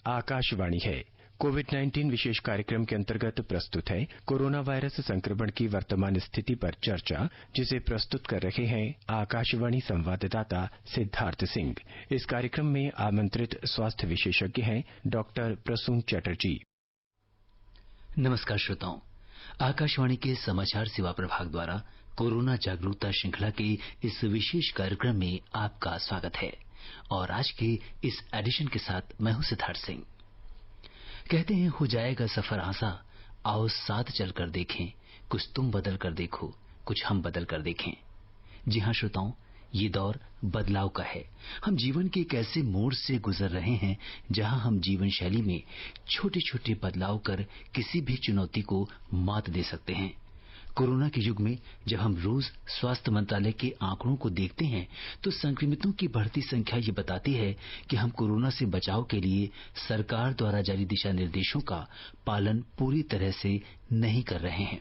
आकाशवाणी है। कोविड-19 विशेष कार्यक्रम के अंतर्गत प्रस्तुत है कोरोना वायरस संक्रमण की वर्तमान स्थिति पर चर्चा, जिसे प्रस्तुत कर रहे हैं आकाशवाणी संवाददाता सिद्धार्थ सिंह। इस कार्यक्रम में आमंत्रित स्वास्थ्य विशेषज्ञ हैं डॉक्टर प्रसून चटर्जी। नमस्कार श्रोताओं, आकाशवाणी के समाचार सेवा प्रभाग द्वारा कोरोना जागरूकता श्रृंखला के इस विशेष कार्यक्रम में आपका स्वागत है और आज के इस एडिशन के साथ मैं हूं सिद्धार्थ सिंह। कहते हैं हो जाएगा सफर आसा, आओ साथ चलकर देखें, कुछ तुम बदल कर देखो, कुछ हम बदल कर देखें। जी हां श्रोताओं, ये दौर बदलाव का है। हम जीवन के एक ऐसे मोड़ से गुजर रहे हैं जहां हम जीवन शैली में छोटे छोटे बदलाव कर किसी भी चुनौती को मात दे सकते हैं। कोरोना के युग में जब हम रोज स्वास्थ्य मंत्रालय के आंकड़ों को देखते हैं तो संक्रमितों की बढ़ती संख्या ये बताती है कि हम कोरोना से बचाव के लिए सरकार द्वारा जारी दिशा निर्देशों का पालन पूरी तरह से नहीं कर रहे हैं।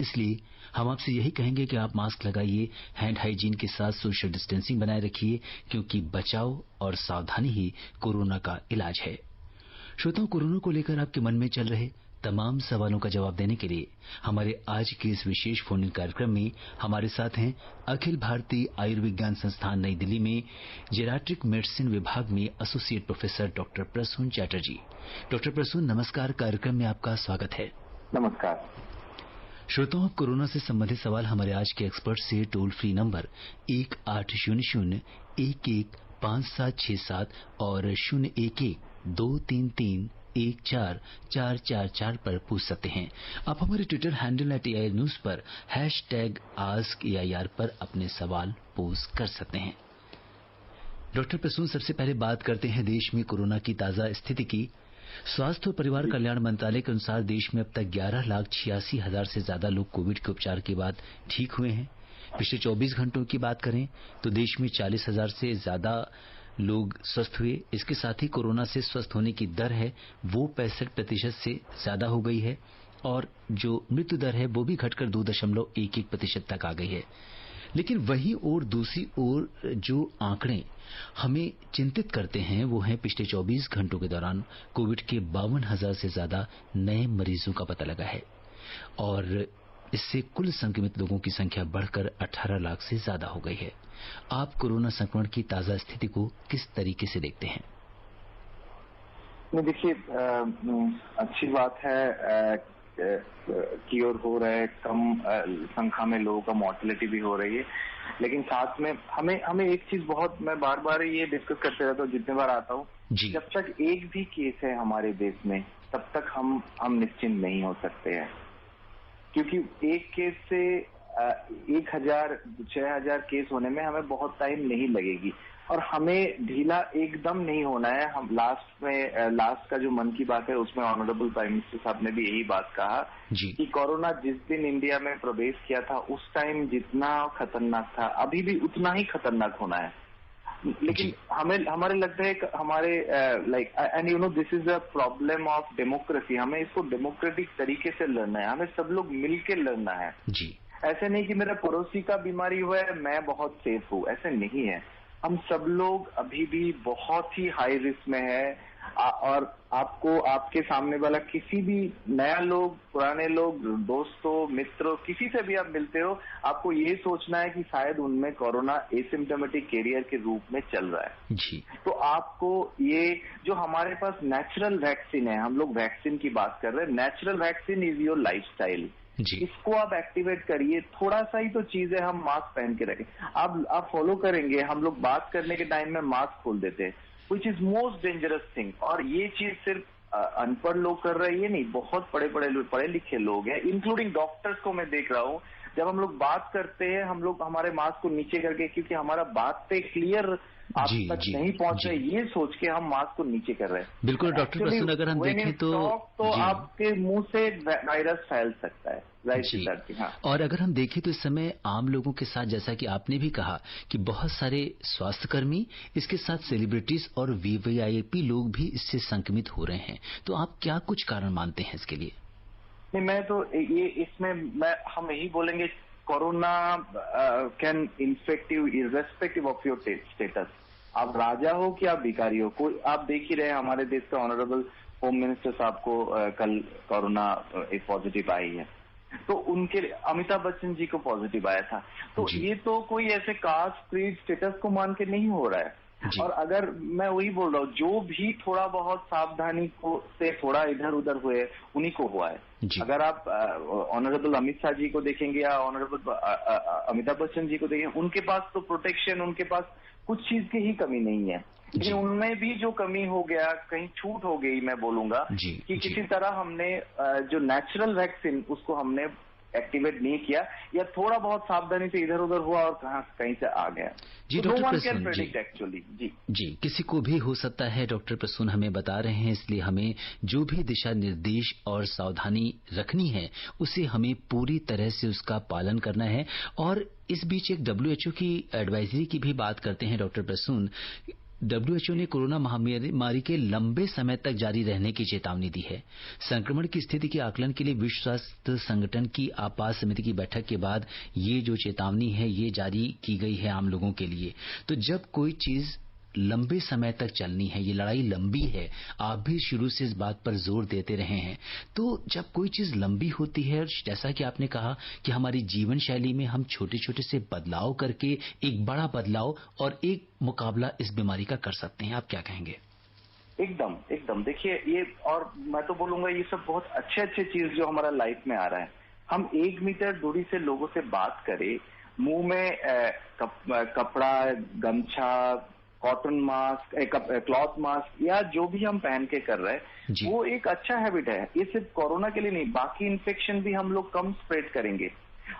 इसलिए हम आपसे यही कहेंगे कि आप मास्क लगाइए, हैंड हाइजीन के साथ सोशल डिस्टेंसिंग बनाए रखिए, क्योंकि बचाव और सावधानी ही कोरोना का इलाज है। श्रोताओं, कोरोना को लेकर आपके मन में चल रहे तमाम सवालों का जवाब देने के लिए हमारे आज के इस विशेष फोन इन कार्यक्रम में हमारे साथ हैं अखिल भारतीय आयुर्विज्ञान संस्थान नई दिल्ली में जेरियाट्रिक मेडिसिन विभाग में associate professor doctor Prasun Chatterjee. Doctor Prasun, नमस्कार। कार्यक्रम में आपका स्वागत है। नमस्कार श्रोताओं, आप कोरोना से संबंधित सवाल हमारे आज के एक्सपर्ट से टोल फ्री नंबर 1800-115767 और 011-233-14444 पर पूछ सकते हैं। आप हमारे ट्विटर हैंडल @AIRnews पर #AskAIR पर अपने सवाल पोस्ट कर सकते हैं। डॉक्टर प्रसून, सबसे पहले बात करते हैं देश में कोरोना की ताजा स्थिति की। स्वास्थ्य और परिवार कल्याण मंत्रालय के अनुसार देश में अब तक 11,86,000 से ज्यादा लोग कोविड के उपचार के बाद ठीक हुए हैं। पिछले 24 घंटों की बात करें तो देश में 40,000 से ज्यादा लोग स्वस्थ हुए। इसके साथ ही कोरोना से स्वस्थ होने की दर है वो 65% से ज्यादा हो गई है और जो मृत्यु दर है वो भी घटकर 2.11% तक आ गई है। लेकिन वहीं और दूसरी ओर जो आंकड़े हमें चिंतित करते हैं वो हैं पिछले 24 घंटों के दौरान कोविड के 52,000 से ज्यादा नए मरीजों का पता लगा है और इससे कुल संक्रमित लोगों की संख्या बढ़कर 18 लाख से ज्यादा हो गई है। आप कोरोना संक्रमण की ताजा स्थिति को किस तरीके से देखते हैं? देखिए, अच्छी बात है क्योर हो रहा है, कम संख्या में लोगों का मॉर्टेलिटी भी हो रही है, लेकिन साथ में हमें एक चीज बहुत, मैं बार बार ये डिस्कस करते रहता हूँ जितने बार आता हूँ, जब तक एक भी केस है हमारे देश में तब तक हम निश्चिंत नहीं हो सकते हैं, क्योंकि एक केस से 1,000 6,000 केस होने में हमें बहुत टाइम नहीं लगेगी और हमें ढीला एकदम नहीं होना है। हम लास्ट का जो मन की बात है उसमें ऑनरेबल प्राइम मिनिस्टर साहब ने भी यही बात कहा कि कोरोना जिस दिन इंडिया में प्रवेश किया था उस टाइम जितना खतरनाक था अभी भी उतना ही खतरनाक होना है। लेकिन हमारे लगता है हमारे and this is a problem of democracy. हमें इसको डेमोक्रेटिक तरीके से लड़ना है, हमें सब लोग मिलकर लड़ना है जी। ऐसे नहीं कि मेरा पड़ोसी का बीमारी हुआ है मैं बहुत सेफ हूँ, ऐसे नहीं है। हम सब लोग अभी भी बहुत ही हाई रिस्क में है और आपको आपके सामने वाला किसी भी नया लोग, पुराने लोग, दोस्तों, मित्रों, किसी से भी आप मिलते हो, आपको ये सोचना है कि शायद उनमें कोरोना एसिम्प्टोमेटिक कैरियर के रूप में चल रहा है जी। तो आपको ये जो हमारे पास नेचुरल वैक्सीन है, हम लोग वैक्सीन की बात कर रहे हैं, natural vaccine is your lifestyle, इसको आप एक्टिवेट करिए। थोड़ा सा ही तो चीज है, हम मास्क पहन के रखें, आप फॉलो करेंगे। हम लोग बात करने के टाइम में मास्क खोल देते हैं, which is most dangerous thing. और ये चीज सिर्फ अनपढ़ लोग कर रहे हैं ये नहीं, बहुत पढ़े लिखे लोग हैं, इंक्लूडिंग डॉक्टर्स को मैं देख रहा हूँ। जब हम लोग बात करते हैं हम लोग हमारे मास्क को नीचे करके, क्योंकि हमारा बात पे क्लियर आप तक नहीं पहुंच रहे ये सोच के हम मास्क को नीचे कर रहे हैं। बिल्कुल डॉक्टर प्रसून, अगर हम देखें तो आपके मुंह से वायरस फैल सकता है, राइट? हाँ। और अगर हम देखें तो इस समय आम लोगों के साथ, जैसा कि आपने भी कहा कि बहुत सारे स्वास्थ्यकर्मी, इसके साथ सेलिब्रिटीज और वीवीआईपी लोग भी इससे संक्रमित हो रहे हैं, तो आप क्या कुछ कारण मानते हैं इसके लिए? नहीं, मैं तो ये इसमें हम यही बोलेंगे, corona can infect you irrespective of your status. आप राजा हो कि आप भिखारी हो, कोई आप देख ही रहे हमारे देश का ऑनरेबल होम मिनिस्टर साहब को कल कोरोना एक पॉजिटिव आई है, तो उनके अमिताभ बच्चन जी को पॉजिटिव आया था। तो ये तो कोई ऐसे कास्ट क्रीड स्टेटस को मान के नहीं हो रहा है। और अगर मैं वही बोल रहा हूँ, जो भी थोड़ा बहुत सावधानी को से थोड़ा इधर उधर हुए उन्हीं को हुआ है। अगर आप ऑनरेबल अमित शाह जी को देखेंगे या ऑनरेबल अमिताभ बच्चन जी को देखेंगे, उनके पास तो प्रोटेक्शन, उनके पास कुछ चीज की ही कमी नहीं है। लेकिन उनमें भी जो कमी हो गया, कहीं छूट हो गई, मैं बोलूंगा कि किसी तरह हमने जो नेचुरल वैक्सीन उसको हमने एक्टिवेट नहीं किया, या थोड़ा बहुत सावधानी से इधर उधर हुआ और कहीं से आ गया। जी तो डॉक्टर no प्रसून एक्चुअली जी किसी को भी हो सकता है, डॉक्टर प्रसून हमें बता रहे हैं, इसलिए हमें जो भी दिशा निर्देश और सावधानी रखनी है उसे हमें पूरी तरह से उसका पालन करना है। और इस बीच एक WHO की एडवाइजरी की भी बात करते हैं डॉक्टर प्रसून। WHO ने कोरोना महामारी के लंबे समय तक जारी रहने की चेतावनी दी है। संक्रमण की स्थिति के आकलन के लिए विश्व स्वास्थ्य संगठन की आपात समिति की बैठक के बाद ये जो चेतावनी है ये जारी की गई है आम लोगों के लिए। तो जब कोई चीज लंबे समय तक चलनी है, ये लड़ाई लंबी है, आप भी शुरू से इस बात पर जोर देते रहे हैं, तो जब कोई चीज लंबी होती है, और जैसा कि आपने कहा कि हमारी जीवन शैली में हम छोटे छोटे से बदलाव करके एक बड़ा बदलाव और एक मुकाबला इस बीमारी का कर सकते हैं, आप क्या कहेंगे? एकदम देखिए, ये और मैं तो बोलूंगा ये सब बहुत अच्छे चीज जो हमारा लाइफ में आ रहा है। हम 1 मीटर दूरी से लोगों से बात करें, मुंह में कपड़ा, गमछा, कॉटन मास्क, क्लॉथ मास्क या जो भी हम पहन के कर रहे हैं, वो एक अच्छा हैबिट है। ये सिर्फ कोरोना के लिए नहीं, बाकी इन्फेक्शन भी हम लोग कम स्प्रेड करेंगे।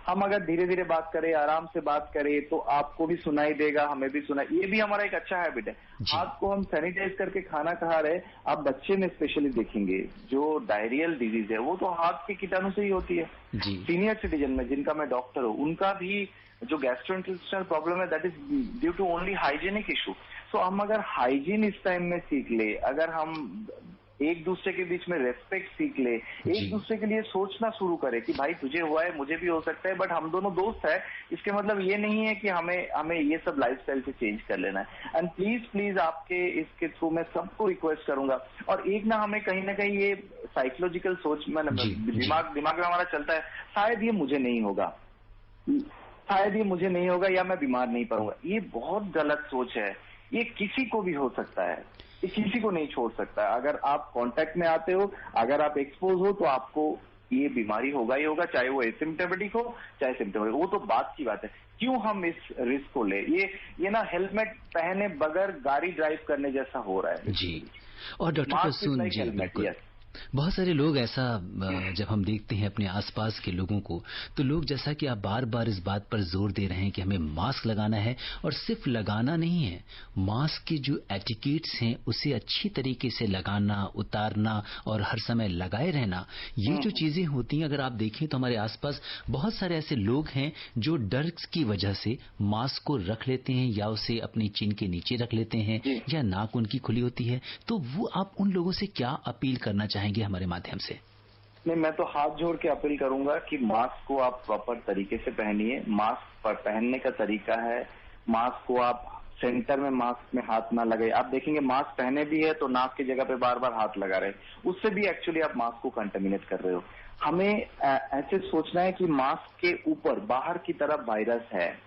हम अगर धीरे धीरे बात करें, आराम से बात करें, तो आपको भी सुनाई देगा, हमें भी सुनाई, ये भी हमारा एक अच्छा हैबिट है। हाथ को हम सैनिटाइज करके खाना खा रहे, आप बच्चे में स्पेशली देखेंगे जो डायरियल डिजीज है वो तो हाथ के कीटाणु से ही होती है। सीनियर सिटीजन में, जिनका मैं डॉक्टर हूँ, उनका भी जो गैस्ट्रोइंटेस्टाइनल प्रॉब्लम है that is due to only hygienic issue. तो हम अगर हाइजीन इस टाइम में सीख ले, अगर हम एक दूसरे के बीच में रेस्पेक्ट सीख ले, एक दूसरे के लिए सोचना शुरू करें कि भाई तुझे हुआ है, मुझे भी हो सकता है, बट हम दोनों दोस्त हैं, इसके मतलब ये नहीं है कि हमें ये सब लाइफस्टाइल से चेंज कर लेना है। एंड प्लीज आपके इसके थ्रू मैं सबको रिक्वेस्ट करूंगा। और एक ना कहीं ये साइकोलॉजिकल सोच में दिमाग में हमारा चलता है, शायद ये मुझे नहीं होगा या मैं बीमार नहीं पड़ूंगा। ये बहुत गलत सोच है। ये किसी को भी हो सकता है, ये किसी को नहीं छोड़ सकता। अगर आप कांटेक्ट में आते हो, अगर आप एक्सपोज हो, तो आपको ये बीमारी होगा ही होगा, चाहे वो एसिम्प्टोमेटिक हो चाहे सिम्प्टोमेटिक, वो तो बात की बात है। क्यों हम इस रिस्क को ले? ये ना हेलमेट पहने बगैर गाड़ी ड्राइव करने जैसा हो रहा है। जी। और डॉक्टर प्रसून जी, बिल्कुल बहुत सारे लोग ऐसा जब हम देखते हैं अपने आसपास के लोगों को, तो लोग जैसा कि आप बार बार इस बात पर जोर दे रहे हैं कि हमें मास्क लगाना है, और सिर्फ लगाना नहीं है, मास्क के जो एटिकेट्स हैं उसे अच्छी तरीके से लगाना, उतारना और हर समय लगाए रहना, ये जो चीजें होती हैं, अगर आप देखें तो हमारे आसपास बहुत सारे ऐसे लोग हैं जो डर की वजह से मास्क को रख लेते हैं या उसे अपनी चिन के नीचे रख लेते हैं, या नाक उनकी खुली होती है। तो वो आप उन लोगों से क्या अपील करना चाहेंगे हमारे माध्यम से? नहीं, मैं तो हाथ जोड़ के अपील करूंगा कि मास्क को आप प्रॉपर तरीके से पहनिए। मास्क पर पहनने का तरीका है, मास्क को आप सेंटर में मास्क में हाथ ना लगाए। आप देखेंगे मास्क पहने भी है तो नाक की जगह पे बार बार हाथ लगा रहे, उससे भी एक्चुअली आप मास्क को कंटेमिनेट कर रहे हो। हमें ऐसे सोचना है कि मास्क के ऊपर बाहर की तरफ वायरस है।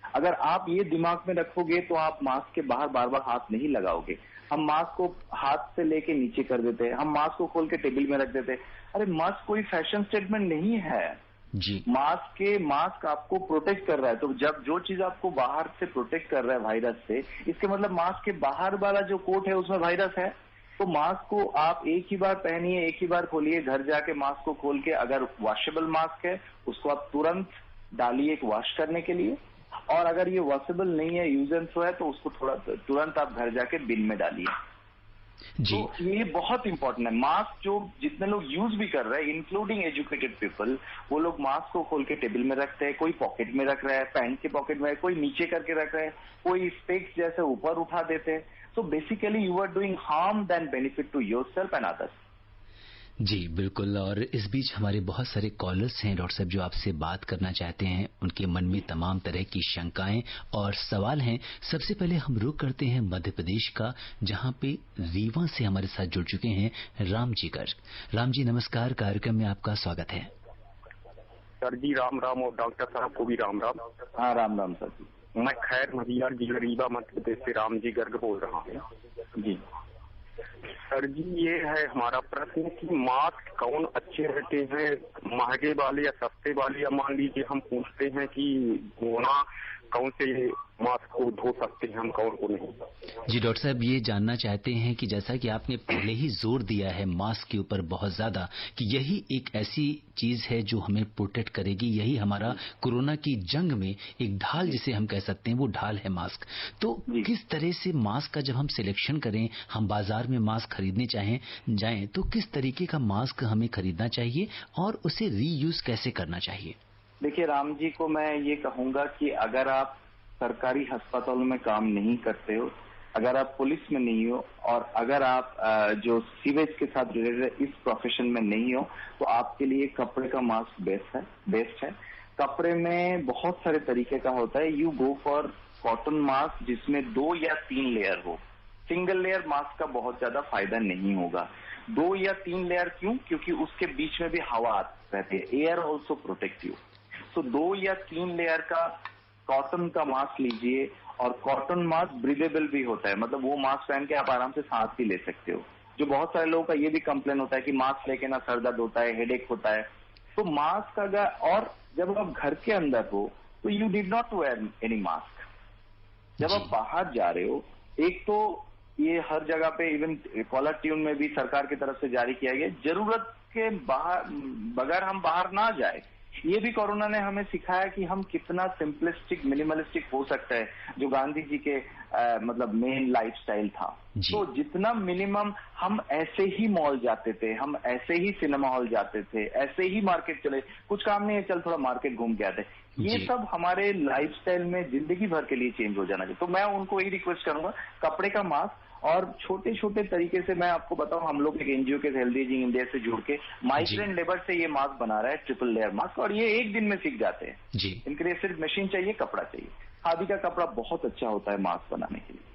अगर आप ये दिमाग में रखोगे तो आप मास्क के बाहर बार बार हाथ नहीं लगाओगे। हम मास्क को हाथ से लेके नीचे कर देते हैं, हम मास्क को खोल के टेबल में रख देते हैं। अरे मास्क कोई फैशन स्टेटमेंट नहीं है जी। मास्क आपको प्रोटेक्ट कर रहा है। तो जब जो चीज आपको बाहर से प्रोटेक्ट कर रहा है वायरस से, इसके मतलब मास्क के बाहर वाला जो कोट है उसमें वायरस है। तो मास्क को आप एक ही बार पहनिए, एक ही बार खोलिए, घर जाके मास्क को खोल के, अगर वॉशेबल मास्क है उसको आप तुरंत डालिए वॉश करने के लिए, और अगर ये वॉशेबल नहीं है, यूज एंड थ्रो है, तो उसको थोड़ा तुरंत आप घर जाके बिन में डालिए। तो ये बहुत इंपॉर्टेंट है। मास्क जो जितने लोग यूज भी कर रहे हैं, इंक्लूडिंग एजुकेटेड पीपल, वो लोग मास्क को खोल के टेबल में रखते हैं, कोई पॉकेट में रख रहा है, पैंट के पॉकेट में, कोई नीचे करके रख रहे हैं, कोई स्पेक्स जैसे ऊपर उठा देते हैं। So basically you are doing harm then benefit to yourself and others. जी बिल्कुल। और इस बीच हमारे बहुत सारे कॉलर्स हैं डॉक्टर साहब जो आपसे बात करना चाहते हैं। उनके मन में तमाम तरह की शंकाएं और सवाल हैं। सबसे पहले हम रुख करते हैं मध्य प्रदेश का, जहां पे रीवा से हमारे साथ जुड़ चुके हैं राम जी गर्ग। राम जी नमस्कार, कार्यक्रम में आपका स्वागत है। सर जी राम राम, और डॉक्टर साहब को भी राम राम। हाँ राम राम सर जी। मैं खैर मदियार जिला रीवा मध्य प्रदेश से राम जी गर्ग बोल रहा हूँ। जी सर जी, ये है हमारा प्रश्न कि मास्क कौन अच्छे रहते हैं, महंगे वाले या सस्ते वाले, या मान लीजिए हम पूछते हैं कि धोना कौन से मास्क को धो सकते हैं हम, कौन को नहीं। जी डॉक्टर साहब ये जानना चाहते हैं कि जैसा कि आपने पहले ही जोर दिया है मास्क के ऊपर बहुत ज्यादा, कि यही एक ऐसी चीज है जो हमें प्रोटेक्ट करेगी, यही हमारा कोरोना की जंग में एक ढाल जिसे हम कह सकते हैं वो ढाल है मास्क। तो किस तरह से मास्क का जब हम सिलेक्शन करें, हम बाजार में मास्क खरीदने जाएं तो किस तरीके का मास्क हमें खरीदना चाहिए और उसे रीयूज कैसे करना चाहिए? देखिए राम जी को मैं ये कहूंगा कि अगर आप सरकारी अस्पतालों में काम नहीं करते हो, अगर आप पुलिस में नहीं हो, और अगर आप जो सीवेज के साथ रिलेटेड इस प्रोफेशन में नहीं हो, तो आपके लिए कपड़े का मास्क बेस्ट है। कपड़े में बहुत सारे तरीके का होता है। You go for cotton mask जिसमें 2 या 3 लेयर हो। सिंगल लेयर मास्क का बहुत ज्यादा फायदा नहीं होगा। 2 या 3 लेयर क्यों? क्योंकि उसके बीच में भी हवा रहती है। Air also protect you. तो 2 या 3 लेयर का कॉटन का मास्क लीजिए, और कॉटन मास्क ब्रीदेबल भी होता है, मतलब वो मास्क पहन के आप आराम से सांस भी ले सकते हो। जो बहुत सारे लोगों का ये भी कंप्लेन होता है कि मास्क लेके ना सर दर्द होता है, हेडेक होता है। तो मास्क अगर, और जब आप घर के अंदर हो तो you did not wear any mask. जब आप बाहर जा रहे हो, एक तो ये हर जगह पे, इवन कॉलर ट्यून में भी सरकार की तरफ से जारी किया गया, जरूरत के बगैर हम बाहर ना जाए। ये भी कोरोना ने हमें सिखाया कि हम कितना सिंपलिस्टिक, मिनिमलिस्टिक हो सकता है, जो गांधी जी के मतलब मेन लाइफस्टाइल था। तो जितना मिनिमम, हम ऐसे ही मॉल जाते थे, हम ऐसे ही सिनेमा हॉल जाते थे, ऐसे ही मार्केट चले, कुछ काम नहीं है चल थोड़ा मार्केट घूम के आते। ये सब हमारे लाइफस्टाइल में जिंदगी भर के लिए चेंज हो जाना चाहिए। तो मैं उनको यही रिक्वेस्ट करूंगा, कपड़े का मास्क, और छोटे छोटे तरीके से मैं आपको बताऊं, हम लोग एक एनजीओ के हेल्दी एजिंग इंडिया से जुड़ के माइग्रेंट लेबर से ये मास्क बना रहा है, ट्रिपल लेयर मास्क, और ये एक दिन में सीख जाते हैं। इनके लिए सिर्फ मशीन चाहिए, कपड़ा चाहिए। खादी का कपड़ा बहुत अच्छा होता है मास्क बनाने के लिए।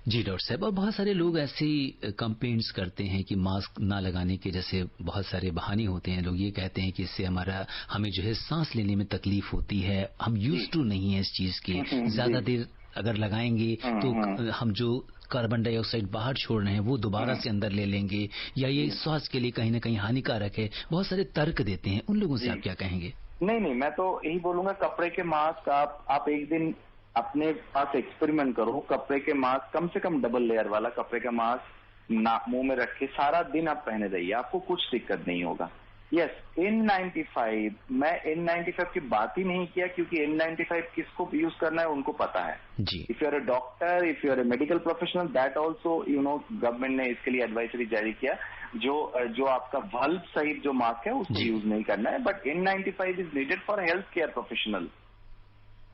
जी डॉक्टर साहब, और बहुत सारे लोग ऐसी कंप्लेंट्स करते हैं कि मास्क ना लगाने के जैसे बहुत सारे बहाने होते हैं। लोग ये कहते हैं कि इससे हमें जो है सांस लेने में तकलीफ होती है, हम यूज टू नहीं है इस चीज के, ज्यादा देर अगर लगाएंगे तो हम जो कार्बन डाइऑक्साइड बाहर छोड़ रहे हैं वो दोबारा से अंदर ले लेंगे, या ये स्वास्थ्य के लिए कहीं ना कहीं हानिकारक है। बहुत सारे तर्क देते हैं, उन लोगों से आप क्या कहेंगे? नहीं, मैं तो यही बोलूंगा, कपड़े के मास्क आप एक दिन अपने पास एक्सपेरिमेंट करो। कपड़े के मास्क, कम से कम डबल लेयर वाला कपड़े का मास्क मुंह में रख के सारा दिन आप पहने रहिए, आपको कुछ दिक्कत नहीं होगा। यस, N95, मैं N95 की बात ही नहीं किया, क्योंकि N95 किसको यूज करना है उनको पता है। If you are a doctor, if you are a medical professional, that also government ने इसके लिए एडवाइजरी जारी किया, जो आपका वल्व सहित जो मास्क है उसको यूज नहीं करना है। But N95 is needed for health care professional,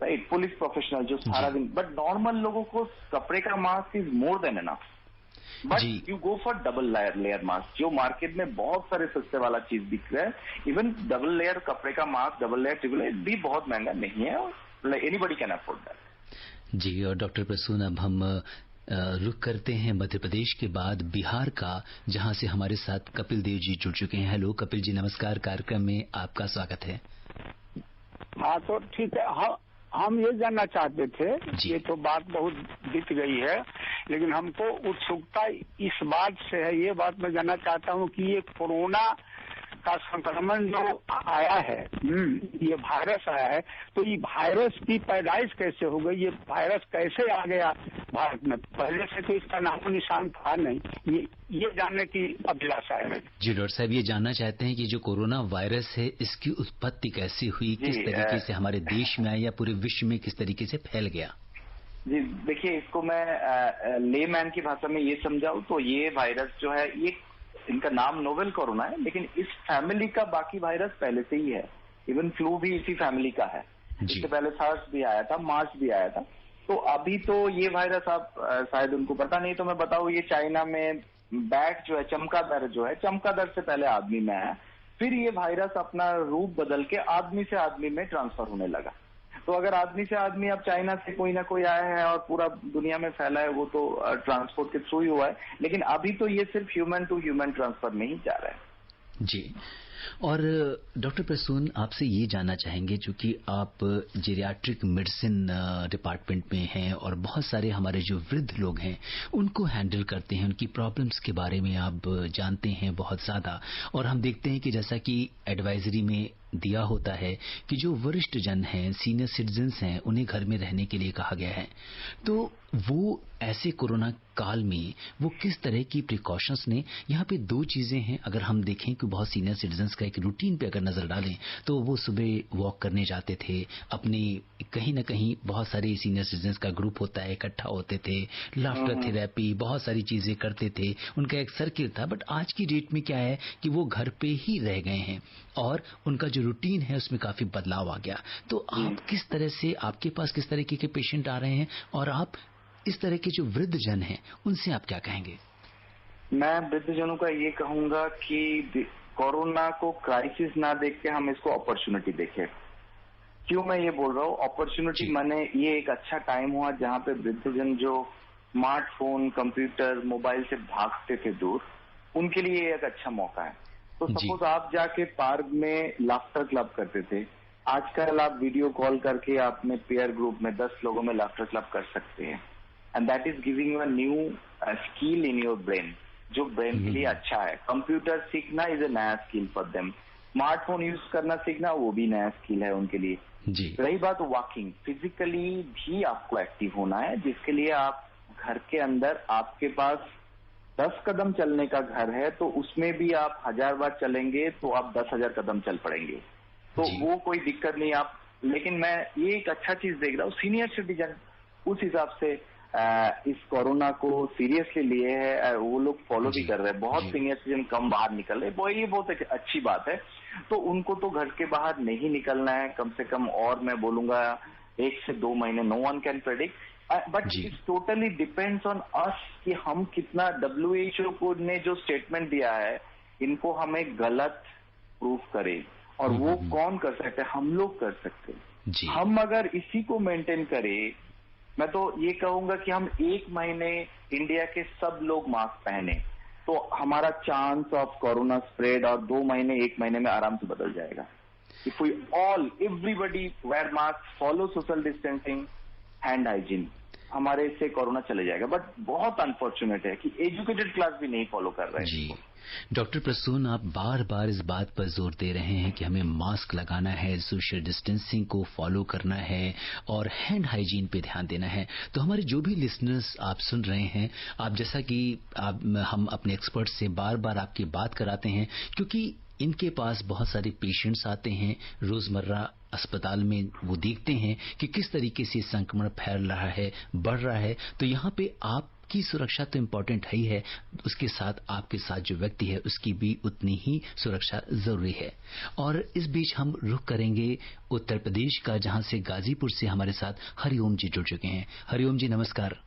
right, police professional जो सारा दिन। बट नॉर्मल लोगों को कपड़े का mask is more than enough. But you go for double layer mask, जो मार्केट में बहुत सारे सस्ते वाला चीज बिक रहा है। इवन डबल लेयर कपड़े का mask, double layer, triple layer भी बहुत महंगा नहीं है, और एनीबडी कैन अफोर्ड दैट। जी, और डॉक्टर प्रसून, अब हम रुक करते हैं मध्य प्रदेश के बाद बिहार का, जहां से हमारे साथ कपिल देव जी जुड़ चुके हैं। हेलो कपिल जी नमस्कार, कार्यक्रम में आपका स्वागत है। हाँ तो ठीक है, हम ये जानना चाहते थे, ये तो बात बहुत बीत गई है, लेकिन हमको उत्सुकता इस बात से है, ये बात मैं जानना चाहता हूँ कि ये कोरोना का संक्रमण जो आया है, ये वायरस आया है, तो ये वायरस की पैदाइश कैसे हो गई? ये वायरस कैसे आ गया भारत में? पहले से तो इसका नामो निशान था नहीं, ये जानने की अभिलाषा है। जी डॉक्टर साहब, ये जानना चाहते हैं कि जो कोरोना वायरस है इसकी उत्पत्ति कैसे हुई, किस तरीके से हमारे देश में आया या पूरे विश्व में किस तरीके से फैल गया? जी देखिए, इसको मैं लेमैन की भाषा में ये समझाऊं तो ये वायरस जो है, ये इनका नाम नोवेल कोरोना है, लेकिन इस फैमिली का बाकी वायरस पहले से ही है। इवन फ्लू भी इसी फैमिली का है। इससे पहले सार्स भी आया था, मार्स भी आया था। तो अभी तो ये वायरस आप शायद उनको पता नहीं, तो मैं बताऊं, ये चाइना में बैट जो है, चमगादड़ जो है, चमगादड़ से पहले आदमी में आया, फिर ये वायरस अपना रूप बदल के आदमी से आदमी में ट्रांसफर होने लगा। तो अगर आदमी से आदमी, अब चाइना से कोई ना कोई आया है और पूरा दुनिया में फैला है, वो तो ट्रांसपोर्ट के थ्रू ही हुआ है, लेकिन अभी तो ये सिर्फ ह्यूमन टू ह्यूमन ट्रांसफर में ही जा रहा है। जी। और डॉक्टर प्रसून, आपसे ये जानना चाहेंगे, चूंकि आप जेरियाट्रिक मेडिसिन डिपार्टमेंट में हैं और बहुत सारे हमारे जो वृद्ध लोग हैं उनको हैंडल करते हैं, उनकी प्रॉब्लम्स के बारे में आप जानते हैं बहुत ज्यादा, और हम देखते हैं कि जैसा कि एडवाइजरी में दिया होता है कि जो वरिष्ठ जन हैं, सीनियर सिटीजन्स हैं, उन्हें घर में रहने के लिए कहा गया है। तो वो ऐसे कोरोना काल में वो किस तरह की प्रिकॉशंस ने, यहाँ पे दो चीजें हैं। अगर हम देखें कि बहुत सीनियर सिटीजन्स का एक रूटीन पे अगर नजर डालें तो वो सुबह वॉक करने जाते थे, अपने कहीं ना कहीं बहुत सारे सीनियर सिटीजन्स का ग्रुप होता है, इकट्ठा होते थे, लाफ्टर थेरेपी, बहुत सारी चीजें करते थे, उनका एक सर्किल था। बट आज की डेट में क्या है कि वो घर पे ही रह गए हैं और उनका जो रूटीन है उसमें काफी बदलाव आ गया। तो आप किस तरह से, आपके पास किस तरीके के पेशेंट आ रहे हैं और आप इस तरह के जो वृद्ध जन हैं उनसे आप क्या कहेंगे? मैं वृद्ध जनों का ये कहूंगा कि कोरोना को क्राइसिस ना देख के हम इसको अपॉर्चुनिटी देखें। क्यों मैं ये बोल रहा हूँ अपॉर्चुनिटी? माने ये एक अच्छा टाइम हुआ जहाँ पे वृद्ध जन जो स्मार्टफोन, कंप्यूटर, मोबाइल से भागते थे दूर, उनके लिए एक अच्छा मौका है। तो सपोज आप जाके पार्क में लाफ्टर क्लब करते थे, आजकल आप वीडियो कॉल करके अपने पेयर ग्रुप में 10 लोगों में लाफ्टर क्लब कर सकते हैं, and that is giving you a new skill in your brain, जो ब्रेन के लिए अच्छा है। कंप्यूटर सीखना इज अ नया skill for them, smartphone use करना सीखना वो भी नया स्किल है उनके लिए। रही बात वॉकिंग, फिजिकली भी आपको एक्टिव होना है, जिसके लिए आप घर के अंदर, आपके पास 10 कदम चलने का घर है तो उसमें भी आप 1000 बार चलेंगे तो आप 10,000 कदम चल पड़ेंगे, तो वो कोई दिक्कत नहीं आप। लेकिन मैं ये एक अच्छा चीज देख रहा हूँ, सीनियर सिटीजन उस हिसाब से इस कोरोना को सीरियसली लिए है, वो लोग फॉलो भी कर रहे हैं। बहुत सीनियर सिटीजन कम बाहर निकल रहे, वो ये बहुत अच्छी बात है। तो उनको तो घर के बाहर नहीं निकलना है कम से कम, और मैं बोलूंगा 1 से 2 महीने। No one can predict, but it's totally depends on us कि हम कितना, WHO को ने जो स्टेटमेंट दिया है इनको हमें गलत प्रूफ करें, और वो कौन कर सकते हैं? हम लोग कर सकते हैं। हम अगर इसी को मेंटेन करें, मैं तो ये कहूंगा कि हम 1 महीने इंडिया के सब लोग मास्क पहने तो हमारा चांस ऑफ कोरोना स्प्रेड और 2 महीने 1 महीने में आराम से बदल जाएगा। If we all, everybody wear mask, follow social distancing, hand hygiene, हमारे से कोरोना चले जाएगा। बट बहुत अनफॉर्चुनेट है कि एजुकेटेड क्लास भी नहीं फॉलो कर रहे हैं। जी डॉक्टर प्रसून, आप बार बार इस बात पर जोर दे रहे हैं कि हमें मास्क लगाना है, सोशल डिस्टेंसिंग को फॉलो करना है और हैंड हाइजीन पे ध्यान देना है। तो हमारे जो भी लिसनर्स आप सुन रहे हैं, आप जैसा कि हम अपने एक्सपर्ट से बार बार आपकी बात कराते हैं, क्योंकि इनके पास बहुत सारे पेशेंट्स आते हैं रोजमर्रा अस्पताल में, वो देखते हैं कि किस तरीके से संक्रमण फैल रहा है, बढ़ रहा है। तो यहाँ पे आपकी सुरक्षा तो इम्पोर्टेंट है ही है, उसके साथ आपके साथ जो व्यक्ति है उसकी भी उतनी ही सुरक्षा जरूरी है। और इस बीच हम रुख करेंगे उत्तर प्रदेश का, जहाँ से गाजीपुर से हमारे साथ हरिओम जी जुड़ चुके हैं। हरिओम जी नमस्कार।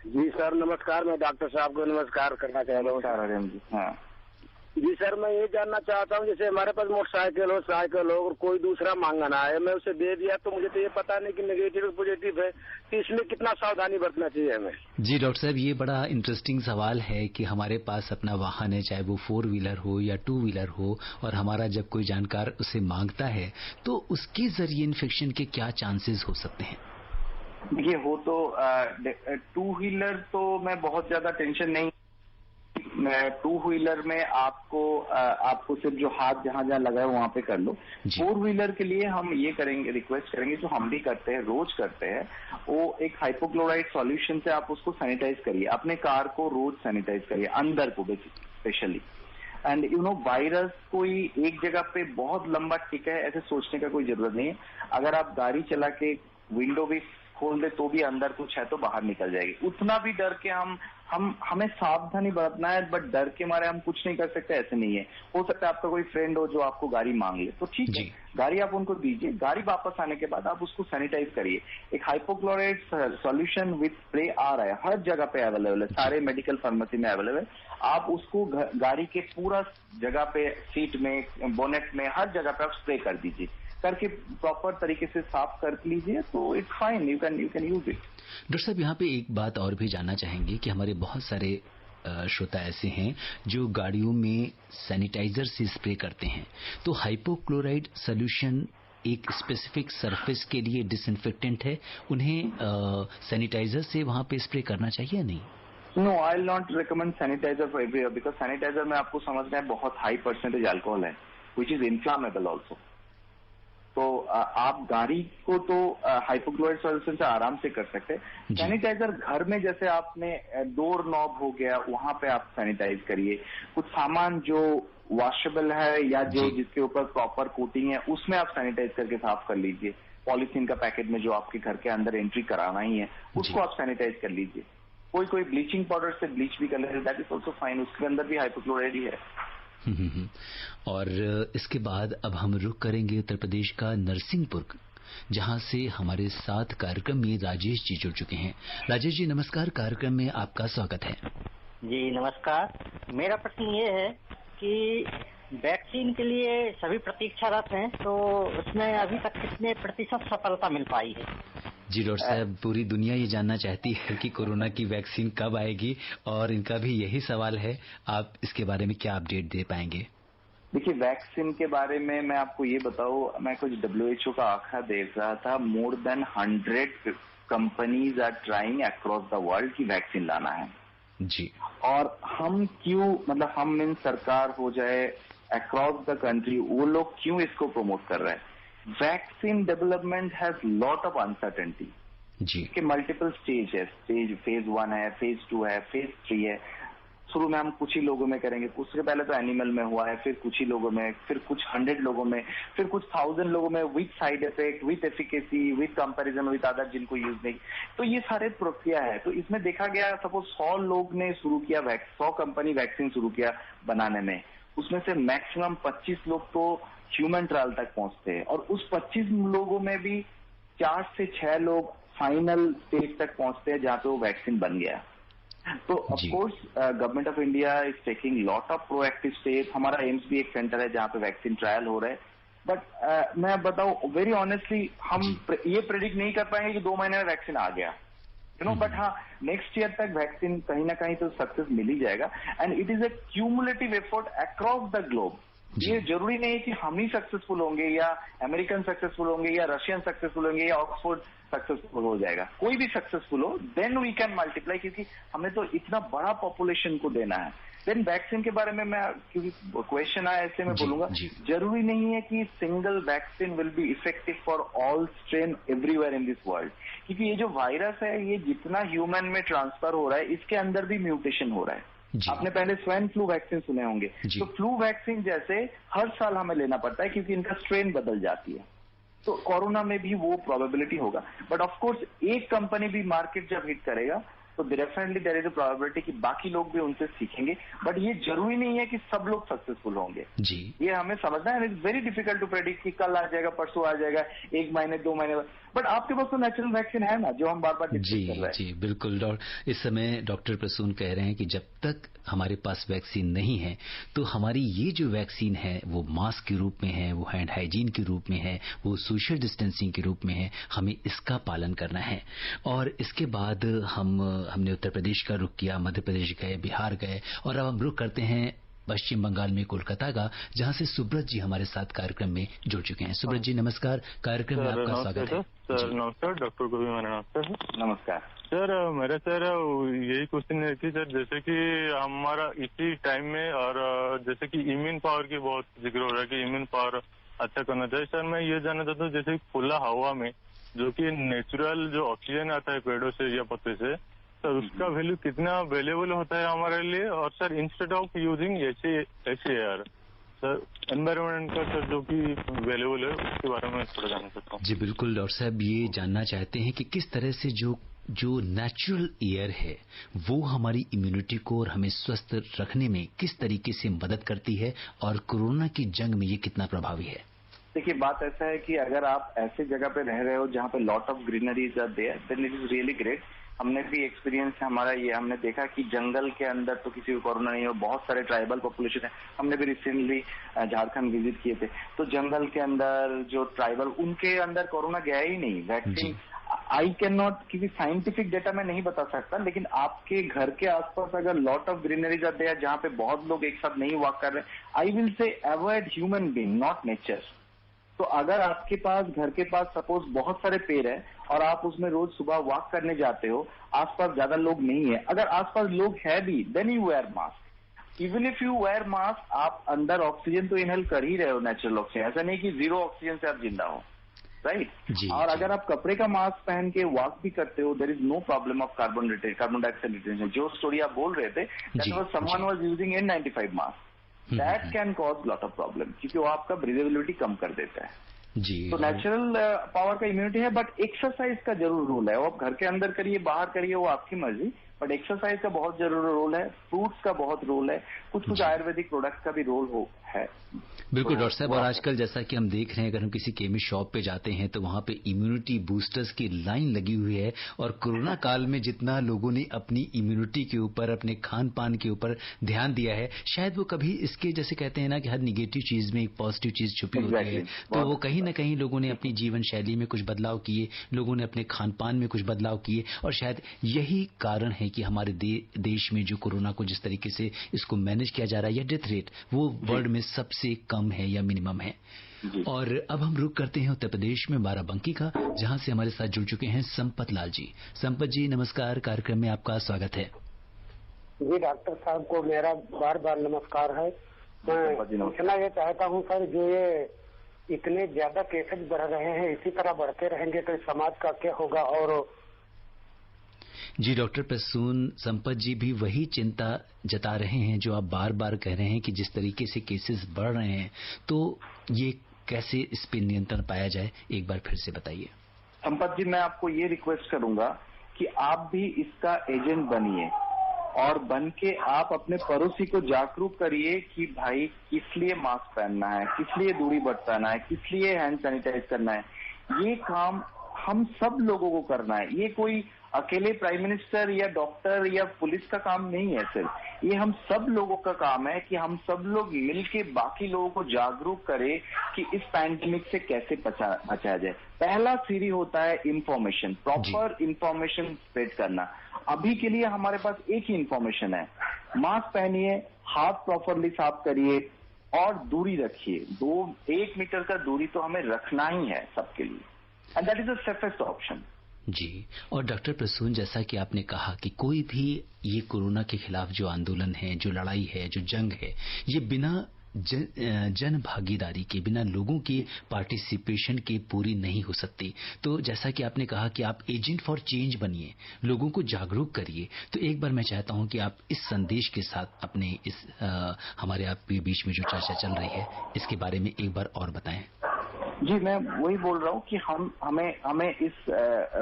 जी सर नमस्कार, मैं डॉक्टर साहब को नमस्कार करना चाहता हूँ। हरिओम जी। हाँ जी सर, मैं ये जानना चाहता हूँ, जैसे हमारे पास मोटरसाइकिल हो, साइकिल हो और कोई दूसरा मांगना है, मैं उसे दे दिया तो मुझे तो ये पता नहीं कि नेगेटिव और पॉजिटिव है, तो इसमें कितना सावधानी बरतना चाहिए हमें? जी डॉक्टर साहब, ये बड़ा इंटरेस्टिंग सवाल है कि हमारे पास अपना वाहन है, चाहे वो 4 व्हीलर हो या 2 व्हीलर हो, और हमारा जब कोई जानकार उसे मांगता है तो उसके जरिए इन्फेक्शन के क्या चांसेस हो सकते हैं? देखिए, हो तो 2 व्हीलर तो मैं बहुत ज्यादा टेंशन नहीं, 2 व्हीलर में आपको सिर्फ जो हाथ जहां जहां लगा है वहां पे कर लो। 4 व्हीलर के लिए हम ये करेंगे, रिक्वेस्ट करेंगे, जो हम भी करते हैं, रोज करते हैं, वो एक हाइपोक्लोराइड सॉल्यूशन से आप उसको सैनिटाइज करिए, अपने कार को रोज सैनिटाइज करिए, अंदर को स्पेशली। एंड वायरस कोई एक जगह पे बहुत लंबा टिका है ऐसे सोचने का कोई जरूरत नहीं है। अगर आप गाड़ी चला के विंडो भी खोल दे तो भी अंदर कुछ है तो बाहर निकल जाएगी। उतना भी डर के हमें सावधानी बरतना है, बट डर के मारे हम कुछ नहीं कर सकते ऐसे नहीं है। हो सकता है आपका कोई फ्रेंड हो जो आपको गाड़ी मांग ले, तो ठीक है, गाड़ी आप उनको दीजिए। गाड़ी वापस आने के बाद आप उसको सैनिटाइज करिए। एक हाइपोक्लोराइड सॉल्यूशन विथ स्प्रे आ रहा है, हर जगह पे अवेलेबल है, सारे मेडिकल फार्मेसी में अवेलेबल है। आप उसको गाड़ी के पूरा जगह पे, सीट में, बोनेट में, हर जगह पे आप स्प्रे कर दीजिए। करके प्रॉपर तरीके से साफ कर लीजिए तो it's fine, you can use it. Doctor साहब, यहाँ पे एक बात और भी जानना चाहेंगे कि हमारे बहुत सारे श्रोता ऐसे हैं जो गाड़ियों में सैनिटाइजर से स्प्रे करते हैं, तो हाइपोक्लोराइड सोल्यूशन एक स्पेसिफिक सरफेस के लिए डिसइंफेक्टेंट है, उन्हें सैनिटाइजर से वहां पे स्प्रे करना चाहिए या नहीं? No, I will not recommend sanitizer for everywhere, because sanitizer में आपको समझना है बहुत हाई परसेंटेज अल्कोहल है, विच इज इन्फ्लामेबल ऑल्सो। तो आप गाड़ी को तो हाइपोक्लोराइड सॉल्यूशन से आराम से कर सकते हैं। सैनिटाइजर घर में जैसे आपने डोर नॉब हो गया, वहां पे आप सैनिटाइज करिए। कुछ सामान जो वॉशेबल है या जो जिसके ऊपर प्रॉपर कोटिंग है, उसमें आप सैनिटाइज करके साफ कर लीजिए। पॉलीथीन का पैकेट में जो आपके घर के अंदर एंट्री कराना ही है, उसको आप सैनिटाइज कर लीजिए। कोई ब्लीचिंग पाउडर से ब्लीच भी कर ले, दैट इज ऑल्सो फाइन, उसके अंदर भी हाइपोक्लोराइड ही है। और इसके बाद अब हम रुख करेंगे उत्तर प्रदेश का नरसिंहपुर, जहां से हमारे साथ कार्यक्रम में राजेश जी जुड़ चुके हैं। राजेश जी नमस्कार, कार्यक्रम में आपका स्वागत है। जी नमस्कार। मेरा प्रश्न ये है कि वैक्सीन के लिए सभी प्रतीक्षारत हैं, तो उसमें अभी तक कितने प्रतिशत सफलता मिल पाई है? जी डॉक्टर साहब, पूरी दुनिया ये जानना चाहती है कि कोरोना की वैक्सीन कब आएगी, और इनका भी यही सवाल है। आप इसके बारे में क्या अपडेट दे पाएंगे? देखिए, वैक्सीन के बारे में मैं आपको ये बताऊं, मैं कुछ WHO का आंकड़ा देख रहा था, more than 100 companies are trying across the world की वैक्सीन लाना है जी। और हम क्यों, मतलब हम मीन सरकार हो जाए, अक्रॉस द कंट्री, वो लोग क्यों इसको प्रमोट कर रहे हैं? Vaccine development has lot of uncertainty जी, के मल्टीपल स्टेज है, फेज 1 है, फेज 2 है, फेज 3 है। शुरू में हम कुछ ही लोगों में करेंगे, उसके पहले तो एनिमल में हुआ है, फिर कुछ ही लोगों में, फिर कुछ 100 लोगों में, फिर कुछ 1000 लोगों में, with side effect, with efficacy, with comparison with other जिनको यूज नहीं। तो ये सारे प्रक्रिया है। तो इसमें देखा गया, सपोज 100 लोग ने शुरू किया, 100 कंपनी वैक्सीन शुरू किया बनाने में, उसमें से मैक्सिमम 25 लोग तो ह्यूमन ट्रायल तक पहुंचते हैं, और उस 25 लोगों में भी 4 से 6 लोग फाइनल स्टेज तक पहुंचते हैं जहां पे वो वैक्सीन बन गया। तो of course government of India is taking lot of proactive step. हमारा एम्स भी एक सेंटर है जहां पे वैक्सीन ट्रायल हो रहा है। बट मैं बताऊं वेरी ऑनेस्टली, हम ये प्रेडिक्ट नहीं कर पाएंगे कि 2 महीने में वैक्सीन आ गया, बट हाँ, नेक्स्ट ईयर तक वैक्सीन कहीं ना कहीं तो सक्सेस मिल ही जाएगा। And it is a cumulative effort across the globe. ये जरूरी नहीं है कि हम ही सक्सेसफुल होंगे, या अमेरिकन सक्सेसफुल होंगे, या रशियन सक्सेसफुल होंगे, या ऑक्सफोर्ड सक्सेसफुल हो जाएगा। कोई भी सक्सेसफुल हो, देन वी कैन मल्टीप्लाई, क्योंकि हमें तो इतना बड़ा पॉपुलेशन को देना है। देन वैक्सीन के बारे में मैं, क्योंकि क्वेश्चन आया ऐसे मैं बोलूंगा, जरूरी नहीं है कि single vaccine will be effective for all strain everywhere in this world, क्योंकि ये जो वायरस है, ये जितना ह्यूमन में ट्रांसफर हो रहा है, इसके अंदर भी म्यूटेशन हो रहा है। आपने पहले स्वाइन फ्लू वैक्सीन सुने होंगे, तो फ्लू वैक्सीन जैसे हर साल हमें लेना पड़ता है, क्योंकि इनका स्ट्रेन बदल जाती है। तो कोरोना में भी वो प्रोबेबिलिटी होगा। बट ऑफ कोर्स एक कंपनी भी मार्केट जब हिट करेगा, तो definitely there is a probability कि बाकी लोग भी उनसे सीखेंगे। बट ये जरूरी नहीं है कि सब लोग सक्सेसफुल होंगे जी। ये हमें समझना है। It's very difficult to predict कि कल आ जाएगा, परसों आ जाएगा, 1 महीने 2 महीने बाद। बट आपके पास तो नेचुरल वैक्सीन है ना, जो हम बार बार डिस्कस कर रहे हैं। जी बिल्कुल। इस समय डॉक्टर प्रसून कह रहे हैं कि जब तक हमारे पास वैक्सीन नहीं है, तो हमारी ये जो वैक्सीन है वो मास्क के रूप में है, वो हैंड हाइजीन के रूप में है, वो सोशल डिस्टेंसिंग के रूप में है। हमें इसका पालन करना है। और इसके बाद हमने उत्तर प्रदेश का रुख किया, मध्य प्रदेश गए, बिहार गए, और अब हम रुख करते हैं पश्चिम बंगाल में कोलकाता का, जहां से सुब्रत जी हमारे साथ कार्यक्रम में जुड़ चुके हैं। सुब्रत जी नमस्कार, कार्यक्रम में आपका स्वागत है। सर नमस्कार, डॉक्टर को भी मेरा नमस्कार है। नमस्कार सर, मेरा सर यही क्वेश्चन है कि सर, जैसे कि हमारा इसी टाइम में, और जैसे कि इम्यून पावर की बहुत जिक्र हो रहा है कि इम्यून पावर अच्छा करना चाहिए। सर मैं ये जानना चाहता हूँ, जैसे खुला हवा में जो कि नेचुरल जो ऑक्सीजन आता है पेड़ों से या पत्ते से, सर उसका वैल्यू कितना अवेलेबल होता है हमारे लिए, और sir instead of using AC air, sir environment का सर जो कि अवेलेबल है उसके बारे में थोड़ा जानना चाहता हूँ। जी बिल्कुल डॉक्टर साहब, ये जानना चाहते हैं कि किस तरह से जो नेचुरल एयर है वो हमारी इम्यूनिटी को और हमें स्वस्थ रखने में किस तरीके से मदद करती है और कोरोना की जंग में ये कितना प्रभावी है। देखिए, बात ऐसा है कि अगर आप ऐसी जगह पे रह रहे हो जहाँ पे lot of greeneries are there, then it is really great. हमने भी एक्सपीरियंस है हमारा ये, हमने देखा कि जंगल के अंदर तो किसी को कोरोना नहीं हो, बहुत सारे ट्राइबल पॉपुलेशन है। हमने भी रिसेंटली झारखंड विजिट किए थे, तो जंगल के अंदर जो ट्राइबल, उनके अंदर कोरोना गया ही नहीं। वैक्सीन आई कैन नॉट, क्योंकि साइंटिफिक डेटा मैं नहीं बता सकता, लेकिन आपके घर के आसपास अगर लॉट ऑफ ग्रीनरीज आते हैं जहाँ पे बहुत लोग एक साथ नहीं वॉक कर रहे, I will say avoid human being, not nature. तो अगर आपके पास घर के पास सपोज बहुत सारे पेड़ है और आप उसमें रोज सुबह वॉक करने जाते हो, आसपास ज्यादा लोग नहीं है, अगर आसपास लोग है भी, then you wear mask. Even if you wear mask, आप अंदर ऑक्सीजन तो इनहेल कर ही रहे हो, नेचुरल ऑक्सीजन। ऐसा नहीं कि जीरो ऑक्सीजन से आप जिंदा हो, राइट। और अगर आप कपड़े का मास्क पहन के वॉक भी करते हो, there is no problem of carbon dioxide retention. जो स्टोरी आप बोल रहे थे, that was someone was using N95 mask, that can cause lot of problem, क्योंकि वो आपका ब्रीदेबिलिटी कम कर देता है। जी, तो नेचुरल पावर का इम्यूनिटी है, बट एक्सरसाइज का जरूर रोल है। वो आप घर के अंदर करिए, बाहर करिए, वो आपकी मर्जी, बट एक्सरसाइज का बहुत जरूरी रोल है, फ्रूट्स का बहुत रोल है, कुछ आयुर्वेदिक प्रोडक्ट्स का भी रोल है। बिल्कुल डॉक्टर साहब, और आजकल जैसा कि हम देख रहे हैं, अगर हम किसी केमिस्ट शॉप पे जाते हैं तो वहां पे इम्यूनिटी बूस्टर्स की लाइन लगी हुई है। और कोरोना काल में जितना लोगों ने अपनी इम्यूनिटी के ऊपर, अपने खान पान के ऊपर ध्यान दिया है, शायद वो कभी इसके, जैसे कहते हैं ना कि हर निगेटिव चीज में एक पॉजिटिव चीज छुपी होती है, तो वो कहीं ना कहीं लोगों ने अपनी जीवन शैली में कुछ बदलाव किए, लोगों ने अपने खान पान में कुछ बदलाव किए, और शायद यही कारण है कि हमारे देश में जो कोरोना को जिस तरीके से इसको मैनेज किया जा रहा है, या डेथ रेट वो वर्ल्ड में सबसे कम है या मिनिमम है। और अब हम रुक करते हैं उत्तर प्रदेश में बाराबंकी का, जहां से हमारे साथ जुड़ चुके हैं संपत लाल जी। संपत जी नमस्कार, कार्यक्रम में आपका स्वागत है। जी डॉक्टर साहब को मेरा बार बार नमस्कार है। मैं पूछना ये चाहता हूँ सर, जो ये इतने ज्यादा केसेस बढ़ रहे हैं, इसी तरह बढ़ते रहेंगे तो समाज का क्या होगा। और जी डॉक्टर प्रसून, संपत जी भी वही चिंता जता रहे हैं जो आप बार बार कह रहे हैं कि जिस तरीके से केसेस बढ़ रहे हैं, तो ये कैसे इस पे नियंत्रण पाया जाए, एक बार फिर से बताइए। संपत जी, मैं आपको ये रिक्वेस्ट करूंगा कि आप भी इसका एजेंट बनिए, और बन के आप अपने पड़ोसी को जागरूक करिए कि भाई किस लिए मास्क पहनना है, किस लिए दूरी बरतना है, किस लिए हैंड सैनिटाइज करना है। ये काम हम सब लोगों को करना है। ये कोई अकेले प्राइम मिनिस्टर या डॉक्टर या पुलिस का काम नहीं है सिर्फ, ये हम सब लोगों का काम है कि हम सब लोग मिलके बाकी लोगों को जागरूक करें कि इस पैंडेमिक से कैसे बचाया जाए। पहला सीढ़ी होता है इंफॉर्मेशन, प्रॉपर इंफॉर्मेशन स्प्रेड करना। अभी के लिए हमारे पास एक ही इंफॉर्मेशन है, मास्क पहनिए, हाथ प्रॉपरली साफ करिए और दूरी रखिए। 1 मीटर का दूरी तो हमें रखना ही है सबके लिए, and that is the safest option. जी, और डॉक्टर प्रसून, जैसा कि आपने कहा कि कोई भी ये कोरोना के खिलाफ जो आंदोलन है, जो लड़ाई है, जो जंग है, ये बिना जन भागीदारी के, बिना लोगों की पार्टिसिपेशन के पूरी नहीं हो सकती। तो जैसा कि आपने कहा कि आप एजेंट फॉर चेंज बनिए, लोगों को जागरूक करिए, तो एक बार मैं चाहता हूं कि आप इस संदेश के साथ अपने इस हमारे आपके बीच में जो चर्चा चल रही है, इसके बारे में एक बार और बताएं। जी, मैं वही बोल रहा हूँ कि हमें इस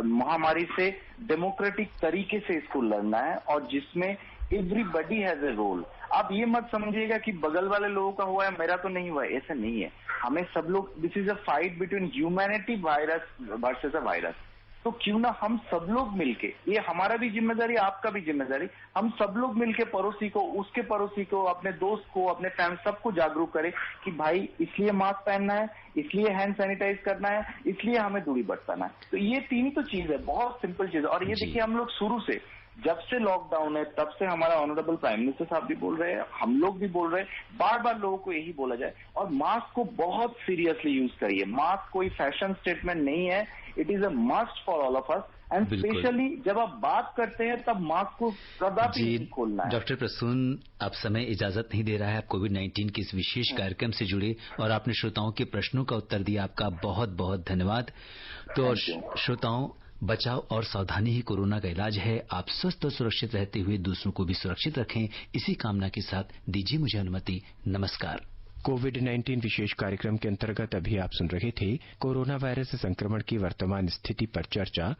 महामारी से डेमोक्रेटिक तरीके से इसको लड़ना है, और जिसमें एवरीबडी हैज ए रोल। आप ये मत समझिएगा कि बगल वाले लोगों का हुआ है, मेरा तो नहीं हुआ है, ऐसा नहीं है। हमें सब लोग, this is a fight between humanity virus versus a virus. तो क्यों ना हम सब लोग मिलके, ये हमारा भी जिम्मेदारी, आपका भी जिम्मेदारी, हम सब लोग मिलके पड़ोसी को, उसके पड़ोसी को, अपने दोस्त को, अपने फैमिली, सबको जागरूक करें कि भाई इसलिए मास्क पहनना है, इसलिए हैंड सैनिटाइज करना है, इसलिए हमें दूरी बरतना है। तो ये तीन ही तो चीज है, बहुत सिंपल चीज है। और ये देखिए, हम लोग शुरू से, जब से लॉकडाउन है तब से हमारा ऑनरेबल प्राइम मिनिस्टर साहब भी बोल रहे हैं, हम लोग भी बोल रहे हैं, बार बार लोगों को यही बोला जाए। और मास्क को बहुत सीरियसली यूज करिए। मास्क कोई फैशन स्टेटमेंट नहीं है, it is a must for all of us, and specially जब आप बात करते हैं तब मास्क को कदापि नहीं खोलना है। डॉक्टर प्रसून, अब समय इजाजत नहीं दे रहा है, आप कोविड-19 के इस विशेष कार्यक्रम से जुड़े और आपने श्रोताओं के प्रश्नों का उत्तर दिया, आपका बहुत बहुत धन्यवाद। तो श्रोताओं, बचाव और सावधानी ही कोरोना का इलाज है। आप स्वस्थ और सुरक्षित रहते हुए दूसरों को भी सुरक्षित रखें, इसी कामना के साथ दीजिए मुझे अनुमति। नमस्कार। कोविड-19 विशेष कार्यक्रम के अंतर्गत अभी आप सुन रहे थे कोरोना वायरस संक्रमण की वर्तमान स्थिति पर चर्चा,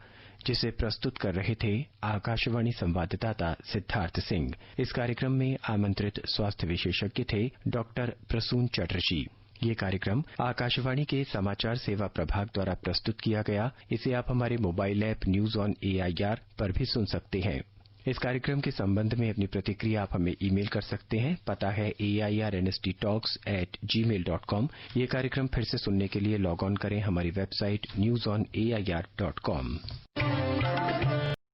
जिसे प्रस्तुत कर रहे थे आकाशवाणी संवाददाता सिद्धार्थ सिंह। इस कार्यक्रम में आमंत्रित स्वास्थ्य विशेषज्ञ थे डॉक्टर प्रसून चटर्जी। ये कार्यक्रम आकाशवाणी के समाचार सेवा प्रभाग द्वारा प्रस्तुत किया गया। इसे आप हमारे mobile app news on AIR पर भी सुन सकते हैं। इस कार्यक्रम के संबंध में अपनी प्रतिक्रिया आप हमें ईमेल कर सकते हैं। पता है airnsttalks@gmail.com। ये कार्यक्रम फिर से सुनने के लिए लॉग ऑन करें हमारी वेबसाइट newsonair.com।